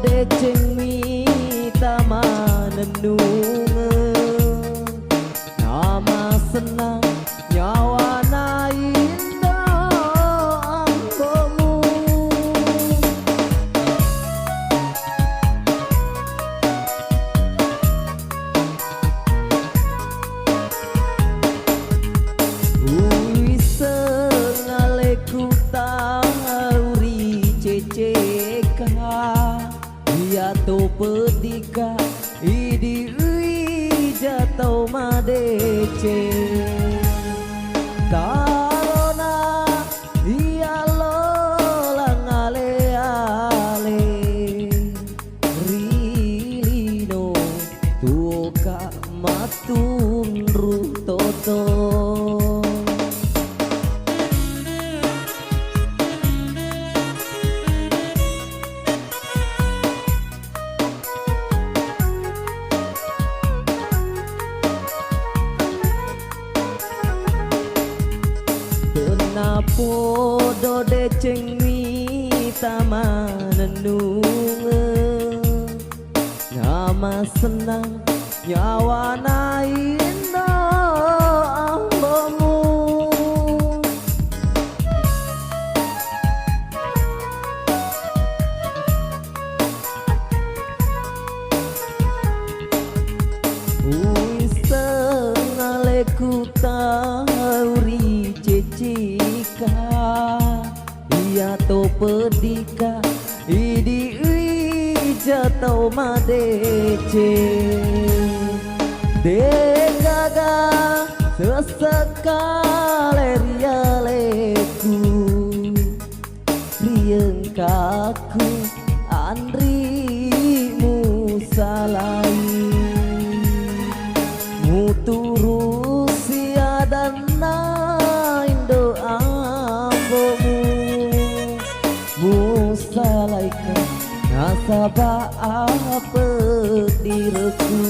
deceng mi tamanenunge nama senang nyawa na indah ambomu wis ngaleku tauri ceceka dia to pedika idi ui jatau madece tarona ia lolang ale ale rilino tuoka matun rutoto podo deceng mi tamanenunge nama senang nyawa na indah ambomu wis ngaleku tauri cecika ia to pedika idi ui jatau madece degaga sesekale rialeku rieng kaku andrimu salai muturu siadan indo ambomu musalaikan nasabah apa diriku